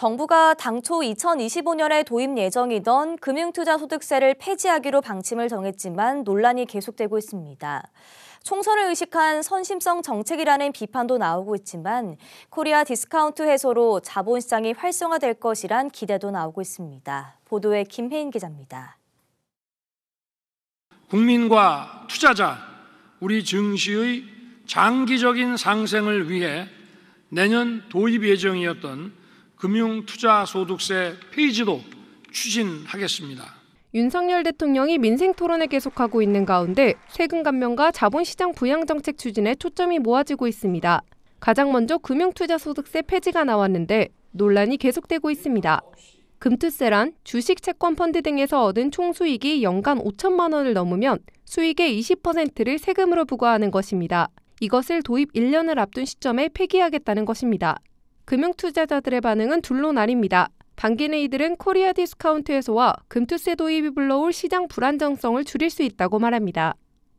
정부가 당초 2025년에 도입 예정이던 금융투자소득세를 폐지하기로 방침을 정했지만 논란이 계속되고 있습니다. 총선을 의식한 선심성 정책이라는 비판도 나오고 있지만 코리아 디스카운트 해소로 자본시장이 활성화될 것이란 기대도 나오고 있습니다. 보도에 김혜인 기자입니다. 국민과 투자자, 우리 증시의 장기적인 상생을 위해 내년 도입 예정이었던 금융투자소득세 폐지도 추진하겠습니다. 윤석열 대통령이 민생 토론을 계속하고 있는 가운데 세금 감면과 자본시장 부양 정책 추진에 초점이 모아지고 있습니다. 가장 먼저 금융투자소득세 폐지가 나왔는데 논란이 계속되고 있습니다. 금투세란 주식, 채권, 펀드 등에서 얻은 총수익이 연간 5천만 원을 넘으면 수익의 20%를 세금으로 부과하는 것입니다. 이것을 도입 1년을 앞둔 시점에 폐기하겠다는 것입니다. 금융투자자들의 반응은 둘로 나뉩니다. 당기는 이들은 코리아 디스카운트 해소와 금투세 도입이 불러올 시장 불안정성을 줄일 수 있다고 말합니다.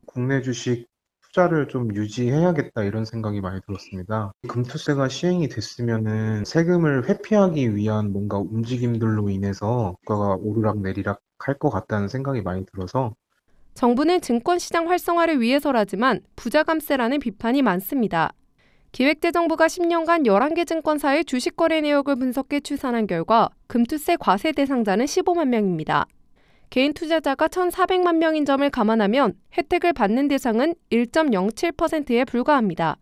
국내 주식 투자를 좀 유지해야겠다 이런 생각이 많이 들었습니다. 금투세가 시행이 됐으면은 세금을 회피하기 위한 뭔가 움직임들로 인해서 주가가 오르락내리락 할 것 같다는 생각이 많이 들어서 정부는 증권시장 활성화를 위해서라지만 부자감세라는 비판이 많습니다. 기획재정부가 10년간 11개 증권사의 주식 거래 내역을 분석해 추산한 결과 금투세 과세 대상자는 15만 명입니다. 개인 투자자가 1,400만 명인 점을 감안하면 혜택을 받는 대상은 1.07%에 불과합니다.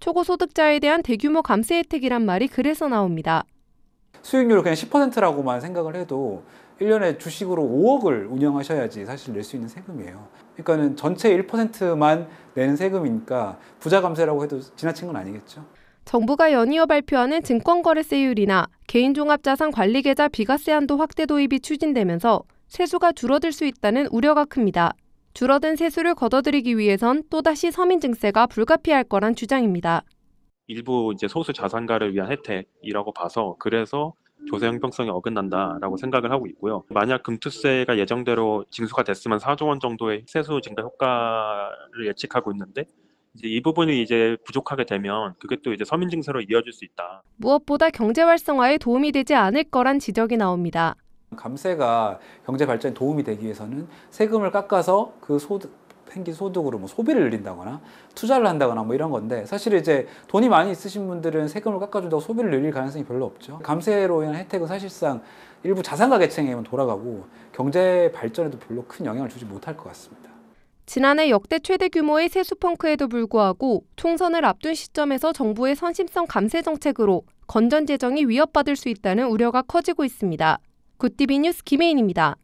초고소득자에 대한 대규모 감세 혜택이란 말이 그래서 나옵니다. 수익률을 그냥 10%라고만 생각을 해도 1년에 주식으로 5억을 운영하셔야지 사실 낼 수 있는 세금이에요. 그러니까는 전체 1%만 내는 세금이니까 부자 감세라고 해도 지나친 건 아니겠죠. 정부가 연이어 발표하는 증권거래세율이나 개인종합자산 관리계좌 비과세 한도 확대 도입이 추진되면서 세수가 줄어들 수 있다는 우려가 큽니다. 줄어든 세수를 걷어들이기 위해선 또다시 서민증세가 불가피할 거란 주장입니다. 일부 소수 자산가를 위한 혜택이라고 봐서 그래서 조세 형평성이 어긋난다라고 생각을 하고 있고요. 만약 금투세가 예정대로 징수가 됐으면 4조 원 정도의 세수 증가 효과를 예측하고 있는데 이 부분이 부족하게 되면 그게 또 서민 증세로 이어질 수 있다. 무엇보다 경제 활성화에 도움이 되지 않을 거란 지적이 나옵니다. 감세가 경제 발전에 도움이 되기 위해서는 세금을 깎아서 그 생긴 소득으로 소비를 늘린다거나 투자를 한다거나 이런 건데 사실 돈이 많이 있으신 분들은 세금을 깎아준다고 소비를 늘릴 가능성이 별로 없죠. 감세로 인한 혜택은 사실상 일부 자산가 계층에만 돌아가고 경제 발전에도 별로 큰 영향을 주지 못할 것 같습니다. 지난해 역대 최대 규모의 세수 펑크에도 불구하고 총선을 앞둔 시점에서 정부의 선심성 감세 정책으로 건전 재정이 위협받을 수 있다는 우려가 커지고 있습니다. 굿티비 뉴스 김혜인입니다.